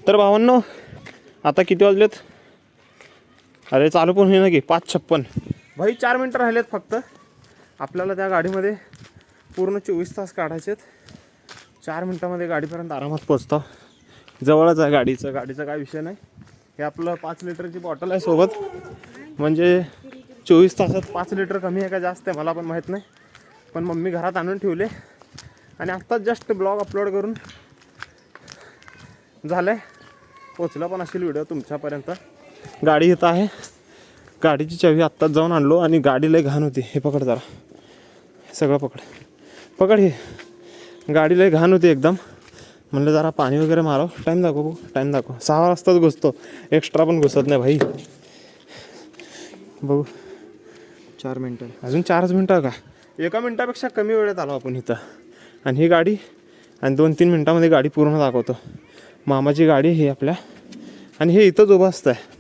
तर भावांनो आता किती वाजलेत? अरे चालू पण होईना की 5:56 भाई. 4 मिनटं राहिलेत फक्त. आपल्याला त्या गाडीमध्ये पूर्ण 24 तास काढायचे आहेत. 4 मिनटामध्ये गाडीपर्यंत आरामात पोचतो. जवळच आहे गाडीचा काय विषय नाही. हे आपलं 5 लिटरची बॉटल आहे सोबत. म्हणजे 24 तासात 5 लिटर कमी आहे का जास्त आहे मला पण माहीत नाही. पण मम्मी घरात आणून ठेवले आणि आत्ताच जस्ट ब्लॉग अपलोड करून झालं आहे. पोचला पण असेल व्हिडिओ तुमच्यापर्यंत. गाडी इथं आहे. गाडीची चावी आत्ताच जाऊन आणलो आणि गाडी लय घाण होती. हे पकड जरा, सगळं पकड हे. गाडी लय घाण होती एकदम. म्हणलं जरा पाणी वगैरे मारावं. टाईम दाखव 6 वाजताच घुसतो, एक्स्ट्रा पण घुसत नाही भाई. बघू 4 मिनटं अजून 4 मिनटं का? 1 मिनटापेक्षा कमी वेळेत आलो आपण इथं. आणि ही गाडी आणि 2-3 मिनटामध्ये गाडी पूर्ण दाखवतो. मामाची गाडी ही आपल्या. आणि हे इथंच उभं असतं आहे.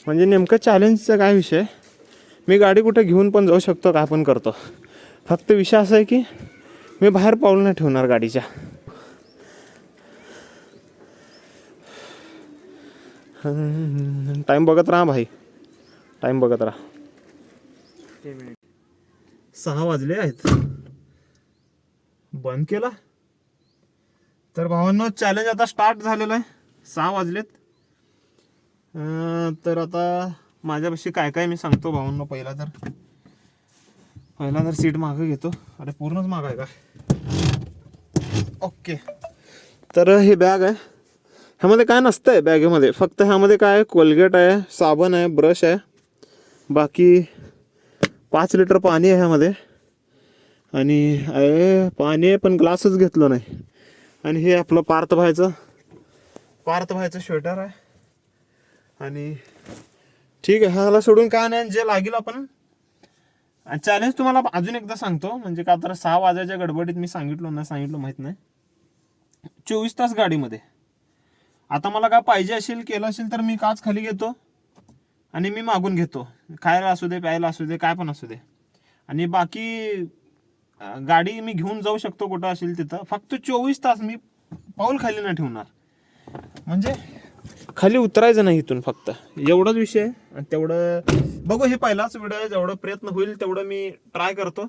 म्हणजे नेमकं चॅलेंजचा काय विषय, मी गाडी कुठे घेऊन पण जाऊ शकतो, काय पण करतो. फक्त विषय असा आहे की मी बाहेर पाऊल नाही ठेवणार गाडीच्या. टाईम बघत राहा भाई, टाईम बघत राहा. 6 वाजले आहेत. बंद केला. तर भावांनो चॅलेंज आता स्टार्ट झालेलं आहे. 6 वाजलेत. तर आता माझ्यापाशी काय काय मी सांगतो भावांनो. पहिला तर सीट मागं घेतो. अरे पूर्णच मागं आहे का? ओके. तर हे बॅग आहे. ह्यामध्ये काय नसतं आहे बॅगेमध्ये. फक्त ह्यामध्ये काय आहे, कोलगेट आहे, साबण आहे, ब्रश आहे. बाकी 5 लिटर पाणी आहे ह्यामध्ये. आणि पाणी आहे पण ग्लासच घेतलो नाही. आणि हे आपलं पार्थ भायचं स्वेटर आहे. आणि ठीक आहे, ह्याला सोडून काय नाही. जे लागेल आपण. चॅलेंज तुम्हाला अजून एकदा सांगतो. म्हणजे का तर 6 वाजायच्या गडबडीत मी सांगितलं माहीत नाही. 24 तास गाडीमध्ये. आता मला काय पाहिजे असेल केलं असेल तर मी काच खाली घेतो आणि मी मागून घेतो. खायला असू दे, प्यायला असू दे, काय पण असू दे. आणि बाकी गाडी मी घेऊन जाऊ शकतो कुठं असेल तिथं. फक्त 24 तास मी पाऊल खाली नाही ठेवणार. म्हणजे खाली उतरायचं नाही इथून. फक्त एवढाच विषय आहे. आणि तेवढं बघू. हे पहिलाच व्हिडिओ आहे. जेवढं प्रयत्न होईल तेवढं मी ट्राय करतो.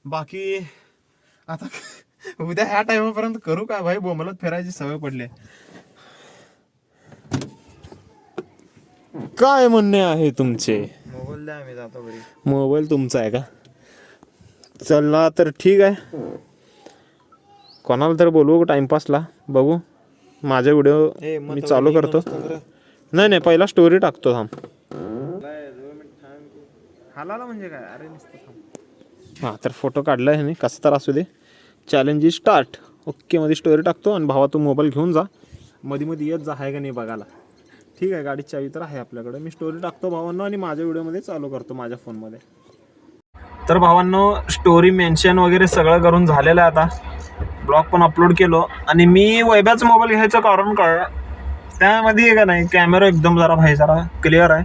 बाकी आता उद्या ह्या टायमापर्यंत करू का भाई? बोंबलत फिरायची सवय पडली. काय म्हणणे आहे तुमचे? मोबाईल द्या, आम्ही जातो घरी. मोबाईल तुमचा आहे का? चला तर ठीक आहे. कोणाला तर बोलवू टाइमपासला. बघू. माझा व्हिडिओ मी चालू करतो. नाही पहिला स्टोरी टाकतो. थांब. हालाला म्हणजे काय? अरे हां, तर फोटो काढला आहे. कसं तर असू दे. Challenge is start. ओके मध्ये स्टोरी टाकतो. आणि भावा तू मोबाईल घेऊन जा. मध्ये येत जा आहे का नाही बघायला. ठीक आहे. गाडीची चावी तर आहे आपल्याकडे. मी स्टोरी टाकतो भावांनो आणि माझ्या व्हिडिओमध्ये चालू करतो माझ्या फोनमध्ये. तर भावांनो स्टोरी मेन्शन वगैरे सगळं करून झालेलं आहे. आता ब्लॉग पण अपलोड केलो. आणि मी वैभ्याचा मोबाईल घ्यायचं कारण काय, त्यामध्ये का नाही कॅमेरा एकदम जरा भाई जरा क्लिअर आहे.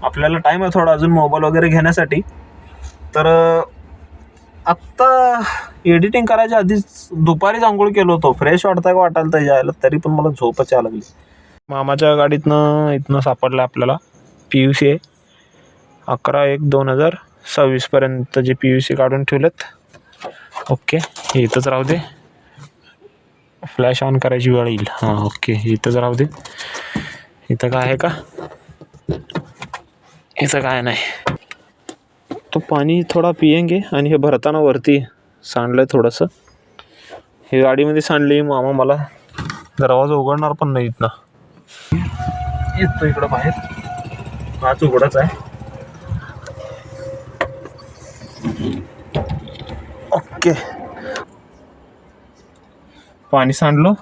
आपल्याला टाईम आहे थोडा अजून मोबाईल वगैरे घेण्यासाठी. तर आत्ता एडिटिंग करायच्या आधीच दुपारीच आंघोळ केलो होतो. फ्रेश वाटायला तर जायला, तरी पण मला झोपच यायला लागली. मामाच्या गाडीतनं इथनं सापडलं आपल्याला PUC 11/1/2026 पर्यंत जे PUC काढून ठेवलेत. ओके, हे इथंच राहू दे. फ्लॅश ऑन करायची वेळ येईल. हां ओके, इथंच राहू दे. इथं काय आहे का? इथं काय नाही. तो पाणी थोडा पियेंगे. आणि हे भरताना वरती सांडलंय थोडंसं. हे गाडीमध्ये सांडली. मामा मला दरवाजा उघडणार पण नाही. इथनं येतो इकडं बाहेर. काच उघडच आहे. ओके, पाणी सांडलो.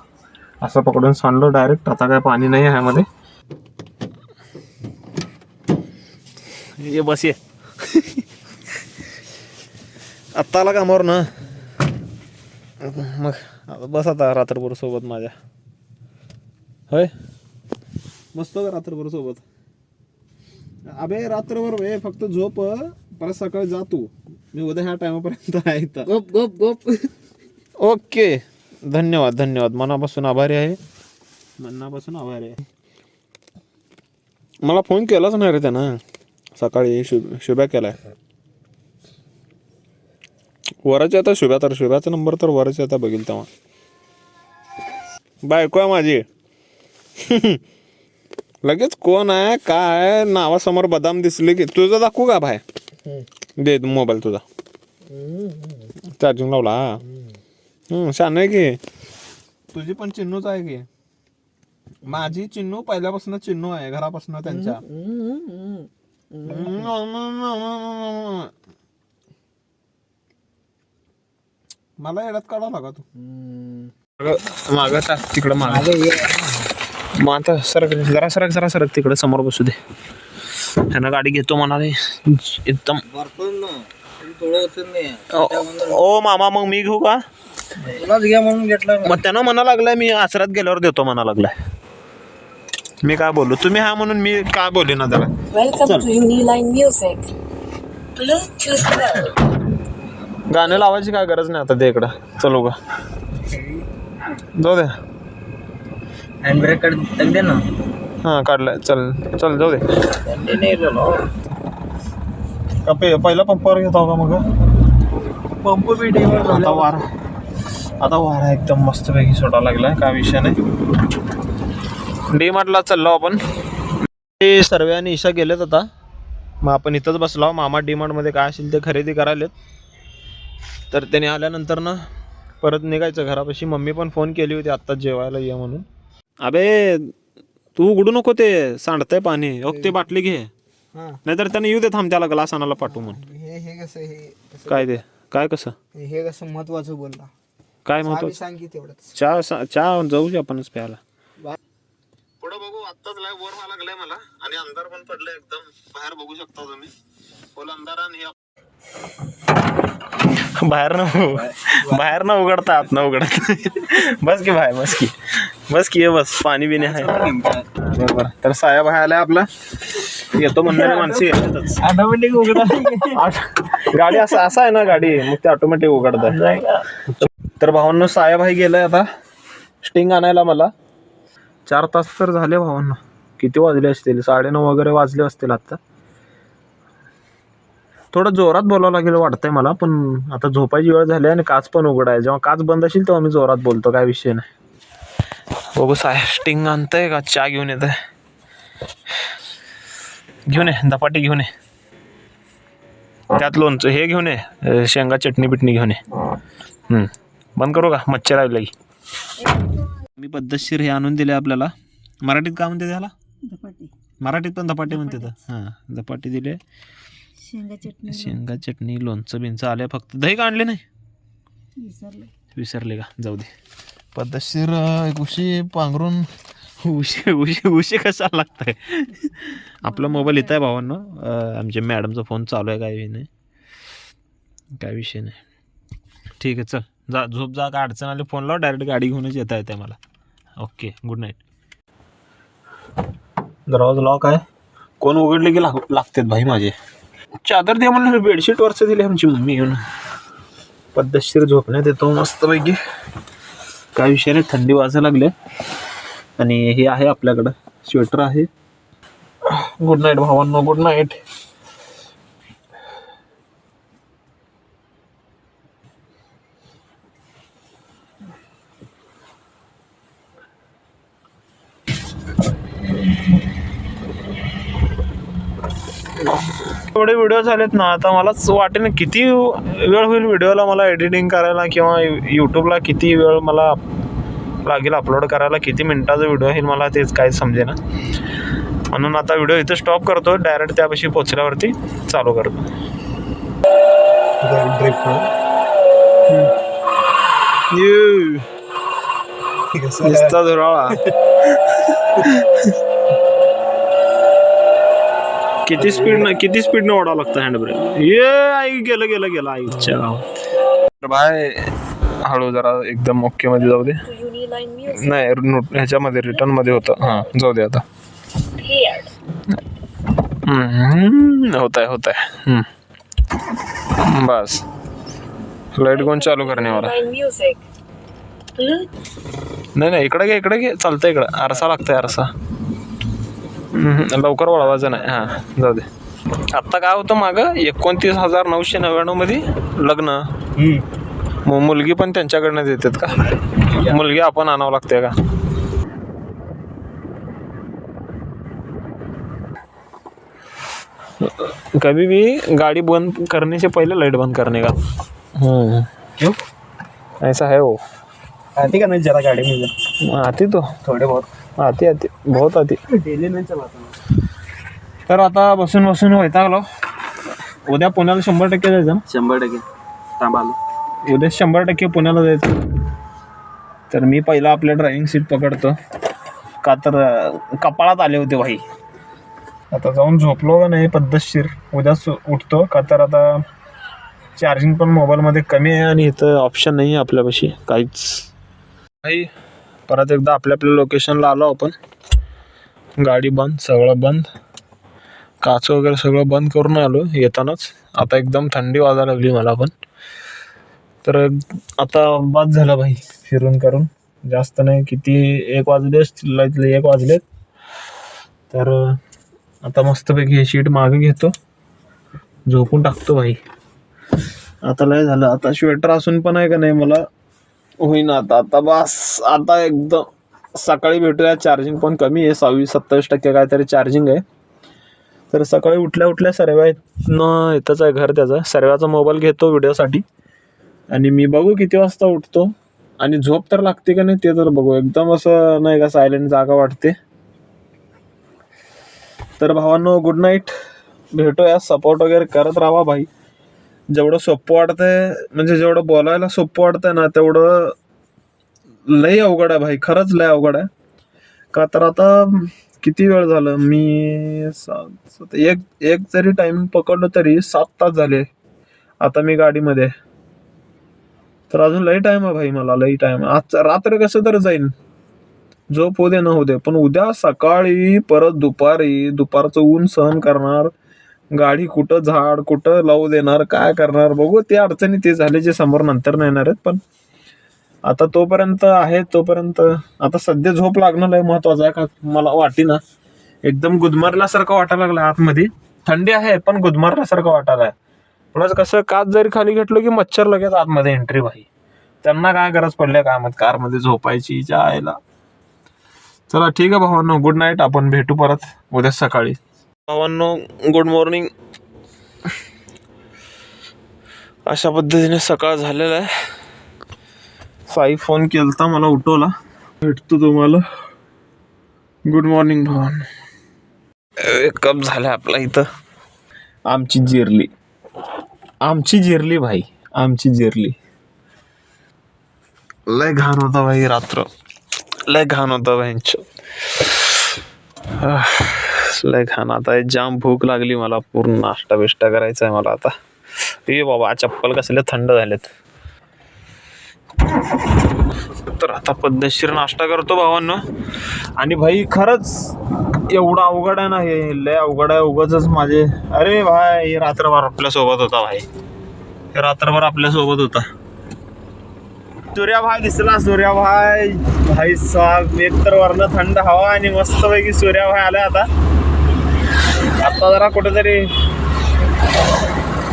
असं पकडून सांडलो डायरेक्ट. आता काय पाणी नाही आहे ह्यामध्ये. ये बस ये. आत्ता आला कामावर ना. मग बस आता रात्रभर सोबत माझ्या. होय, बसतो का रात्रभर सोबत? अबे रात्रभर वे फक्त झोप. परत सकाळी जातो. मी उद्या ह्या टायमापर्यंत आहे इथं. गप. ओके, धन्यवाद मनापासून आभारी आहे. मनापासून आभार आहे. मला फोन केलाच नाही रे त्यानं सकाळी. शुभ्या केलाय वराची. आता शुभ्याचा नंबर तर वराची आता बघील तेव्हा. बायको आहे माझी. लगेच कोण आहे काय नावासमोर बदाम दिसले की. तुझं दाखवू का भाई? दे मोबाईल तुझा. चार्जिंग लावला. शान आहे की. तुझी पण चिन्नूच आहे की. माझी चिन्नू पहिल्यापासून चिन्नू आहे घरापासून त्यांच्या. मला येड्यात काढावं लागा तू. माग टाक तिकडं माग. मग आता सरक जरा सरक तिकडं समोर बसू दे. ह्यानं गाडी घेतो म्हणाले एकदम. ओ मामा मग मी घेऊ का? घ्या म्हणून घेतलं. मग त्यानं म्हणा लागलाय मी आसरात गेल्यावर देतो म्हणा लागलाय. मी काय बोलू? तुम्ही हा म्हणून मी काय बोलले ना त्याला. गाणे लावायची काय गरज नाही आता दे इकडं. चलो का जाऊ दे. हँडब्रेक दे ना. हां काढलाय. चल जाऊ दे. पहिला पंपावर घेतो का मग? पंप बीटीवर आता वारा एकदम मस्तपैकी सोडा लागलाय. काय विषय नाही. डी मार्टला चाललो आपण. सर्वे आणि ईशा गेलेत आता. मग आपण इथंच बसलो. मामा डी मार्टमध्ये काय असेल ते खरेदी करायलेत. तर त्याने आल्यानंतर ना परत निघायचं घरापाशी. मम्मी पण फोन केली होती आत्ताच जेवायला ये म्हणून. अबे तू उघडू नको ते सांडतंय पाणी. ते बाटली घे. नाहीतर त्याने येऊ दे. थांब त्याला ग्लास आणायला पाठवू म्हणून. हे कसं हे काय ते काय कसं हे कसं महत्वाचं बोलला. काय महत्व? सांग की तेवढंच. चहा जाऊ आपणच प्यायला. पुढं बघू. आत्ताच लाईव्ह वर व्हायला लागलाय मला. आणि अंधार पण पडलाय एकदम. बाहेर बघू शकता तुम्ही. फुल अंधार. आणि बाहेर न उघडता आत न उघडता. बस की भाई बस की बस. पाणी बिणी आहे बरोबर. तर साया भाई आलाय आपला. येतो म्हणणारे माणसं येतातच. ऑटोमॅटिक उघडा. गाडी असं आहे ना गाडी. मग ते ऑटोमॅटिक उघडतात. तर भावांनो साया भाई गेलाय आता स्टिंग आणायला. मला 4 तास तर झाले भावांना. किती वाजले असतील? 9:30 वगैरे वाजले असतील आता. थोडं जोरात बोलावं लागेल वाटतंय मला. पण आता झोपायची वेळ झाली आणि काच पण उघडा आहे. जेव्हा काच बंद असेल तेव्हा मी जोरात बोलतो. काय विषय नाही. बघू साय स्टिंग आणतंय का चहा घेऊन येत आहे. घेऊन ये धपाटी घेऊन ये. त्यात लोणचं हे घेऊन ये. शेंगा चटणी बिटणी घेऊन ये. बंद करू का? मच्छर आहे लगी. मी पद्धतशीर हे आणून दिले आपल्याला. मराठीत काय म्हणते त्याला? मराठीत पण धपाटे म्हणते. हां धपाटे दिले. शेंगा चटणी लोणचं बिंचं आले. फक्त दही का आणले नाही? विसरले का? जाऊ दे. पद्धतशीर उशी पांघरून. उशी कशाला लागताय? आपला मोबाईल येत आहे भावांना. आमच्या मॅडमचा फोन चालू आहे. काय विषय नाही. ठीक आहे चल जा झोप जा. काय अडचण आली फोन लाव. डायरेक्ट गाडी घेऊनच येता येते मला. Okay good night. दरवाजा लॉक आहे. कोण उघडले की लागतात भाई माझे. चादर दे म्हणून बेडशीट वरच दिले आमची मम्मी घेऊन. पद्धतशीर झोपण्यात येतो मस्तपैकी. काय विषय नाही. थंडी वाजायला लागले. आणि हे आहे आपल्याकडं स्वेटर आहे. गुड नाईट भावांनो. Good night. एवढे व्हिडिओ झालेत ना. आता मलाच वाटेल किती वेळ होईल व्हिडिओला मला एडिटिंग करायला. किंवा यूट्यूबला किती वेळ मला लागेल अपलोड करायला. किती मिनिटाचा व्हिडिओ होईल मला तेच काही समजेना. म्हणून आता व्हिडिओ इथं स्टॉप करतो. डायरेक्ट त्यापाशी पोचल्यावरती चालू करतो. धुराळा. किती स्पीडनं ओढावं लागतं हँडब्रेक. आई गेलं आईच्या गावात. बाय हळू जरा एकदम ओके मध्ये जाऊ दे. नाही ह्याच्यामध्ये रिटर्न मध्ये होतं. हां जाऊ दे आता. होत आहे. बस लाईट कोण चालू करणे मला. नाही इकडे घे चालतं इकडं. आरसा लागतंय आरसा. लवकर वळवायचं नाही. हां जाऊ दे. आत्ता काय होतं मागं 29,999 मध्ये लग्न. मग मुलगी पण त्यांच्याकडनं देतात का? मुलगी आपण आणावं लागते का? कभी भी गाड़ी बंद करने से पहले लाइट बंद करने का. क्यों? ऐसा है वो. आती का नहीं जरा गाड़ी में? आती तो थोड़े बहुत आती बहुत आती. डेली नहीं चलाता. तर आता बसून वैतागलो. उद्या पुण्याला 100% जायचं ना. 100% थांबालो. उद्या 100% पुण्याला जायचं. तर मी पहिला आपल्या ड्रायव्हिंग सीट पकडतो का तर कपाळात आले होते भाई. आता जाऊन झोपलो का नाही पद्धतशीर. उद्याच उठतो का तर आता चार्जिंग पण मोबाईलमध्ये कमी आहे आणि इथं ऑप्शन नाही आहे आपल्यापाशी काहीच. भाई परत एकदा आपल्या लोकेशनला आलो आपण. गाडी बंद, सगळं बंद, काच वगैरे सगळं बंद करून आलो येतानाच. आता एकदम थंडी वाजायला लागली मला पण. तर आता बाद झालं भाई फिरून करून. जास्त नाही, किती 1 वाजले असतील, 1 वाजलेत. तर आता मस्तपैकी हे शीट मागे घेतो, झोपून टाकतो भाई. आता लय झालं. आता स्वेटर असून पण आहे का नाही मला होईना. आता बस आता एकदम सकाळी भेटूया. चार्जिंग पण कमी आहे, 26-27% काहीतरी चार्जिंग आहे. तर सकाळी उठल्या सर्व्यानं इथंच आहे घर त्याचं. सर्व्याचा मोबाईल घेतो व्हिडिओसाठी आणि मी बघू किती वाजता उठतो आणि झोप तर लागते का नाही ते तर बघू. एकदम असं नाही का सायलेंट जागा वाटते. तर भावांनो गुड नाईट. भेटूया. सपोर्ट वगैरे करत राहा भाई. जेवढं सोपं वाटतंय म्हणजे जेवढं बोलायला सोपं वाटतंय ना तेवढं लय अवघड आहे भाई. खरंच लय अवघड आहे. का तर आता किती वेळ झालं मी एक जरी टायमिंग पकडलं तरी 7 तास झाले आता मी गाडीमध्ये. तर अजून लई टाइम आहे भाई, मला लई टाइम आहे. आज रात्र कसं तर जाईन, झोप होऊ दे न होऊ दे. पण उद्या सकाळी परत दुपारचं ऊन सहन करणार. गाडी कुठं झाड कुठं लावू देणार, काय करणार बघू. ते अडचणी ते झाले जे समोर नंतर नाही येणार आहेत. पण आता तोपर्यंत आहे तोपर्यंत आता सध्या झोप लागणं लय महत्वाचं आहे. का मला वाटेना एकदम गुदमरल्यासारखं वाटायला लागलं आतमध्ये. थंडी आहे पण गुदमरल्यासारखं वाटायला आहे. प्लस कसं काच जरी खाली घेतलं की मच्छर लगेच आतमध्ये एंट्री भाई. त्यांना काय गरज पडल्या काय मग कारमध्ये झोपायची जायला. चला ठीक आहे भावांनो, गुड नाईट. आपण भेटू परत उद्या सकाळी. भावांनो गुड मॉर्निंग. अशा पद्धतीने सकाळ झालेला आहे. साई फोन केलता मला उठवला. भेटतो तुम्हाला. गुड मॉर्निंग भावांनो. एक कप झाला आपला इथं. आमची जिरली भाई, आमची जिरली. लय घाण होता भाई रात्र, लय घाण होता भाईंच, लय घाण. आता जाम भूक लागली मला. पूर्ण नाश्ता बिष्टा करायचा आहे मला आता. ए बाबा चप्पल कसले थंड झालेत. तर आता पद्धतशीर नाश्ता करतो भावांनो. आणि भाई खरंच एवढं अवघड आहे ना हे, लय अवघड आहे. उगाच माझे अरे भाई रात्रभर आपल्या सोबत होता भाई, रात्रभर आपल्या सोबत होता. सूर्या भाई दिसला. सूर्या भाई साहेब एक तर वरनं थंड हवा आणि मस्तपैकी सूर्या भाई आला. आता जरा कुठेतरी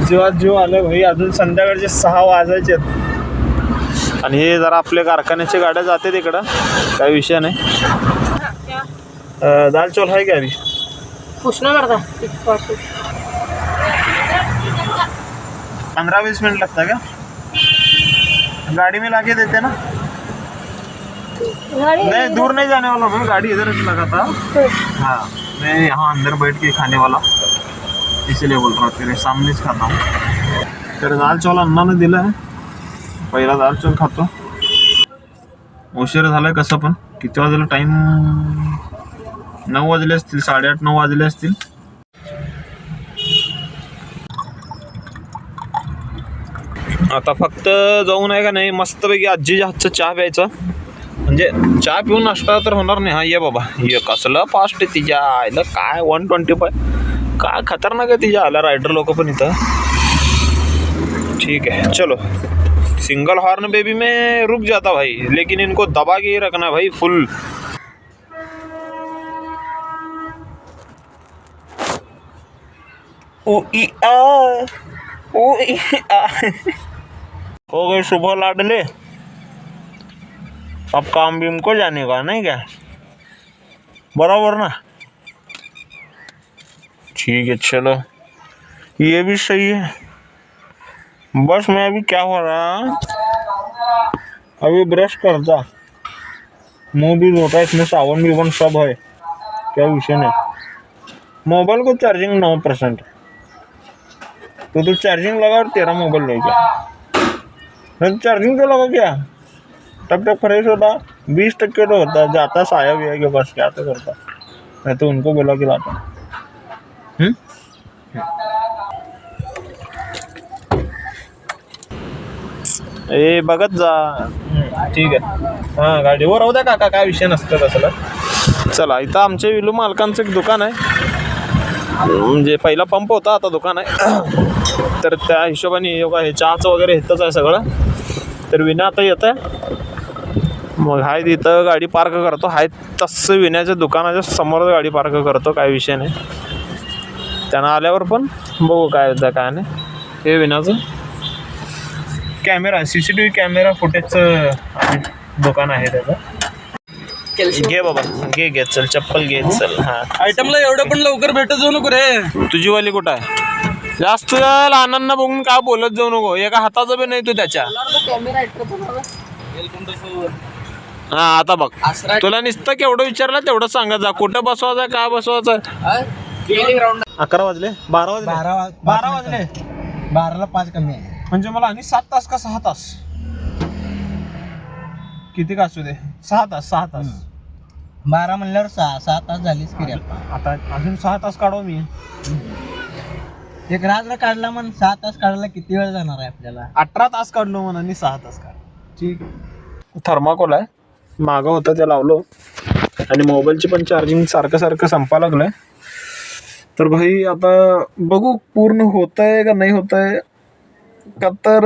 जीवात जीव आलं भाई. अजून संध्याकाळचे 6 वाजायचे आणि हे जरा आपल्या कारखान्याच्या गाड्या जाते तिकडं, काही विषय नाही. दाल चौल है क्या अभी? पूछना पड़ता 15-20 मिनट लगता है क्या? गाड़ी में लाके देते ना? नहीं दूर नहीं जाने वाला मैं, गाड़ी इधर से लगा था. हाँ मैं यहाँ अंदर बैठ के खाने वाला, इसलिए बोल रहा हूँ तेरे सामने खाता हूँ. तर दाल चौल अण्णाने दिलं आहे. पहिला दाल चौल खातो. उशीर झालाय कसं पण. किती वाजला टाइम? 9 वाजले असतील, 8:30-9 वाजले असतील. आता फक्त जाऊन आहे का नाही मस्तपैकी आजीच्या हातचा चहा प्यायचा. म्हणजे चहा पिऊन नाश्ता तर होणार नाही. हा ये बाबा ये कसलं फास्ट आहे तिच्या आयला. काय 125 काय खतरनाक आहे तिच्या आला रायडर लोक पण इथं. ठीक आहे चलो सिंगल हॉर्न बेबी में रुक जाता भाई, लेकिन इनको दबा के ही रखना भाई फुल। ओ ई आ, ओ ई आ। हो गए सुबह लाडले, अब काम भी इनको जाने का नहीं क्या, बराबर ना? ठीक है चलो, ये भी सही है। बस मैं अभी क्या हो रहा, अभी ब्रश करता, मुंह भी धोता, इसमें साबुन भी सब है, क्या विषय नहीं। मोबाइल को चार्जिंग 9%, तो चार्जिंग लगा और तेरा मोबाइल ले गया। चार्जिंग तो लगा क्या, तब तक फ्रेश होता। 20% तो होता, जाता साया भी है कि बस क्या तो करता, मैं तो उनको बोला कि लाता। ए बघत जा, ठीक आहे। हां गाडीवर राहू द्या काका, काय विषय नसतं तसं। चला, इथं आमच्या विलू मालकांचं एक दुकान आहे, म्हणजे पहिला पंप होता आता दुकान आहे। तर त्या हिशोबाने हे चहाचं वगैरे इथंच आहे सगळं। तर विना आता येत आहे, मग हाय तिथं गाडी पार्क करतो, हाय तसं विण्याच्या दुकानाच्या समोरच गाडी पार्क करतो, काय विषय नाही। त्यांना आल्यावर पण बघू काय होतं काय नाही। हे विनाचं कॅमेरा, CCTV कॅमेरा फुटेजचं दुकान आहे त्याचं। घे बाबा, घे चल, चप्पल घे चल। हा, आयटमला एवढं पण लवकर भेटत जाऊ नको रे। तुझी वाली कुठं आहे? जास्त लहानांना बघून काय बोलत जाऊ नको, एका हाताचं बी नाही तू त्याच्या। हा आता बघ, तुला नुसतं केवढं विचारलं तेवढं सांगत जा, कुठं बसवायचं काय बसवायचं। 11 वाजले, 12 वाजले, 12 वाजले, 12ला 5 कमी आहे, म्हणजे मला आणि 7 तास का 6 तास, किती का असू दे, 6 तास 6 तास। 12 म्हणल्यावर 6 तास झालीच की रे। आता अजून 6 तास काढू मी। एक रात्र काढला म्हण, 6 तास काढायला किती वेळ जाणार आहे आपल्याला? 18 तास काढलो म्हणा आणि 6 तास काढ, ठीक। थर्माकोल आहे, मागं होतं ते लावलो, आणि मोबाईलची पण चार्जिंग सारखं संपा लागलंय। तर भाई आता बघू पूर्ण होतंय का नाही होतंय का, तर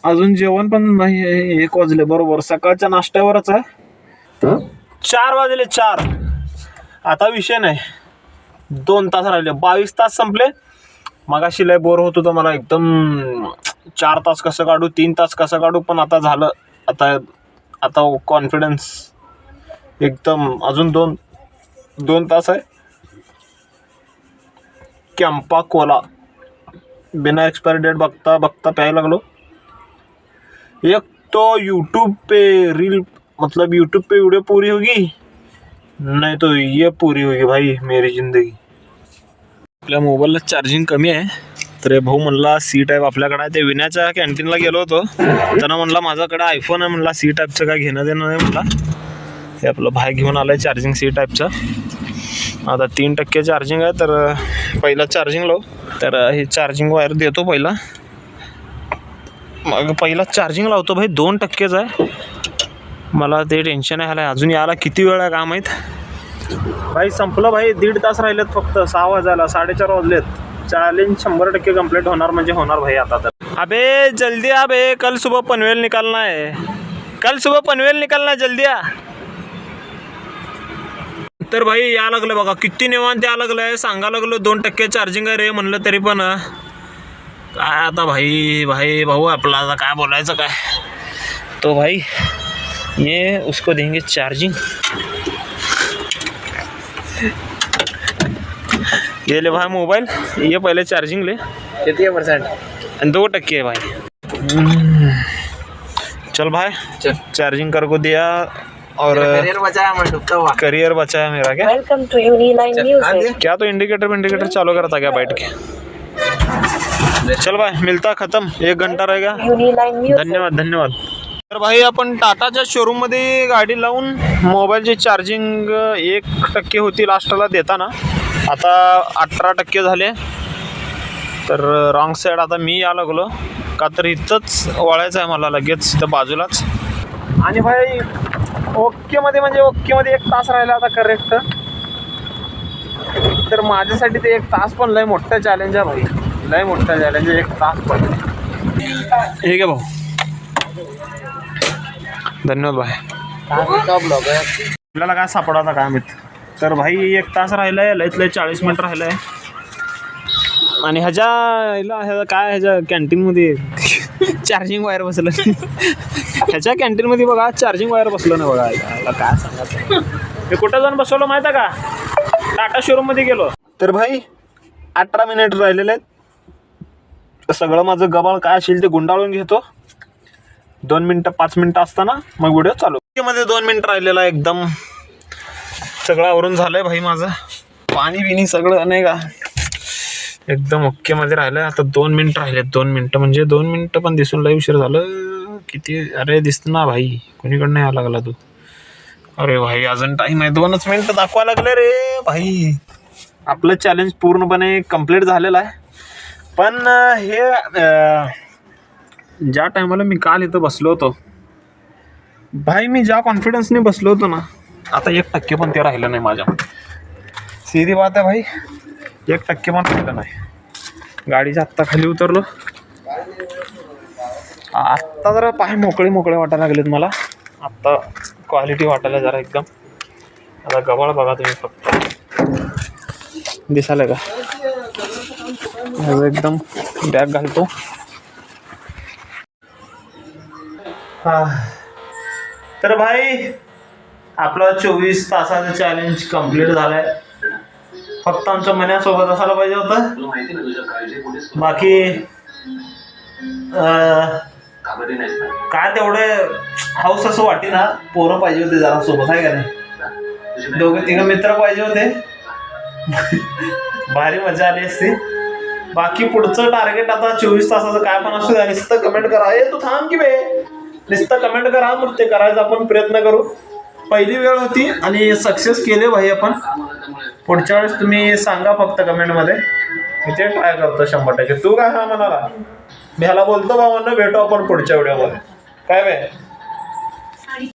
अजून जेवण पण नाही आहे। 1 वाजले बरोबर, सकाळच्या नाश्त्यावरच आहे। 4 वाजले 4, आता विषय नाही, 2 तास राहिले, 22 तास संपले। मगाशी लय बोर होत होतं मला एकदम, 4 तास कसं काढू, 3 तास कसं काढू, पण आता झालं। आता कॉन्फिडन्स एकदम, अजून 2 तास आहे। कॅम्पा कोला बिना एक्सपायरी डेट बघता प्यायला लागलो। एक तो यूट्यूब पे रील, मतलब यूट्यूब पे वीडियो पूरी होगी, नहीं तो ये पूरी होगी भाई मेरी जिंदगी। आपल्या मोबाईलला चार्जिंग कमी आहे, तर भाऊ म्हणला सी टाईप आपल्याकडे आहे। ते विण्याच्या कॅन्टीनला गेलो होतो, त्यांना म्हणला माझ्याकडे आयफोन आहे, म्हणला सी टाईपचं काय घेणं देणं नाही म्हणला। हे आपलं भाई घेऊन आलं आहे चार्जिंग सी टाईपचं। आता 3% चार्जिंग आहे, तर पहिला चार्जिंग लाव, तर हे चार्जिंग वायर देतो पहिला, मग पहिला चार्जिंग लावतो भाई। 2%च आहे, मला ते टेन्शन आहे, अजून याला किती वेळ आहे काम आहेत भाई। संपलं भाई, 1.5 तास राहिलेत फक्त, 6 वाजायला 4:30 वाजलेत। चॅलेंज 100% कंप्लीट होणार म्हणजे होणार भाई आता तर। अबे जल्दी आ बे, कल सुबह पनवेल निकलना है, कल सुबह पनवेल निकलना है, जल्दी आ। तर भाई या लागलं बघा, किती निवांत या लागलंय, सांगा लागलो 2% चार्जिंग आहे रे म्हणलं, तरी पण काय आता भाई भाऊ आपला आता काय बोलायचं काय। तो भाई ये उसको देंगे चार्जिंग, ये ले भाई मोबाइल, ये पहले चार्जिंग ले, किती आहे %? 2% है भाई। चल भाई, चार्जिंग कर को दिया, और करियर बचाया, मैं डूबता हुआ करियर बचाया मेरा। क्या वेलकम टू यूनिलाइन म्यूजिक। क्या तो इंडिकेटर चालू करता क्या बैठ के? चल भाई, मिलता खत्म, 1 घंटा रहेगा। यूनिलाइन म्यूजिक। धन्यवाद। तर भाई आपण टाटाच्या शोरूममध्ये गाडी लावून मोबाईलची चार्जिंग 1% होती लास्टला देताना, आता 18% झाले। तर रॉंग साईड आता मी या लागलो, का तर इथंच वळायचं आहे मला लगेच इथं बाजूलाच। आणि भाई ओकेमध्ये 1 तास राहिला आता करेक्ट। तर माझ्यासाठी ते 1 तास पण लय मोठं चॅलेंज आहे भाई, लय मोठं चॅलेंज आहे 1 तास पण। ठीक आहे भाऊ, धन्यवाद भाई. आपल्याला काय सापडा आता काय माहित. तर भाई 1 तास राहिलाय, लयत लय 40 मिनिट राहिलंय. आणि ह्याच्या कॅन्टीनमध्ये चार्जिंग वायर बसलं. ह्याच्या कॅन्टीनमध्ये बघा चार्जिंग वायर बसलं नाही बघा. याला काय सांगायचं. हे कुठं जाऊन बसवलं माहिती आहे का? टाटा शोरूममध्ये गेलो. तर भाई 18 मिनिट राहिलेले आहेत. सगळं माझं गबाळ काय असेल ते गुंडाळून घेतो. 2 मिनटं 5 मिनटं असताना मग व्हिडिओ चालू. मध्ये 2 मिनटं राहिलेला एकदम सगळं आवरून झालंय भाई माझं. पाणी बिणी सगळं नाही का एकदम ओकेमध्ये राहिलं. आता 2 मिनटं राहिले. 2 मिनटं म्हणजे 2 मिनटं पण दिसून लय उशीर झालं. किती अरे दिसत ना भाई, कोणीकडनं यायला लागला तू. अरे भाई अजून टाईम आहे. 2च मिनटं दाखवा लागले रे भाई. आपलं चॅलेंज पूर्णपणे कंप्लीट झालेलं आहे. पण हे ज्या टायमाला मी काल इथं बसलो होतो भाई, मी ज्या कॉन्फिडन्सने बसलो होतो ना, आता 1% पण ते राहिलं नाही माझ्यामध्ये. सीधी बात आहे भाई, 1% पण राहिलं नाही. गाडीच्या आत्ता खाली उतरलो. आत्ता जरा पाय मोकळे वाटायला लागलेत मला. आत्ता क्वालिटी वाटायला जरा एकदम. आता गबाळ बघा तुम्ही फक्त, दिसायला का एकदम. बॅग घालतो. हा तर भाई आपलं 24 तासाचं चॅलेंज कंप्लीट झालंय. फक्त आमच्या मनासोबत असायला पाहिजे होतं. बाकी काय तेवढे हाऊस असं वाटी ना. पोरं पाहिजे होते जरा सोबत, आहे का नाही. 2-3 मित्र पाहिजे होते. भारी मजा आली असती. बाकी पुढचं टार्गेट आता 24 तासाचं काय पण असू द्या, नुसतं कमेंट करा. तू थांब की बे, नुसतं कमेंट करा. मग ते करायचा आपण प्रयत्न करू. पहिली वेळ होती आणि सक्सेस केले भाई आपण. पुढच्या वेळेस तुम्ही सांगा फक्त कमेंटमध्ये, मी ते ट्राय करतो 100%. तू काय हा म्हणाला, मी ह्याला बोलतो भावांना भेटू आपण पुढच्या व्हिडिओमध्ये. काय बे.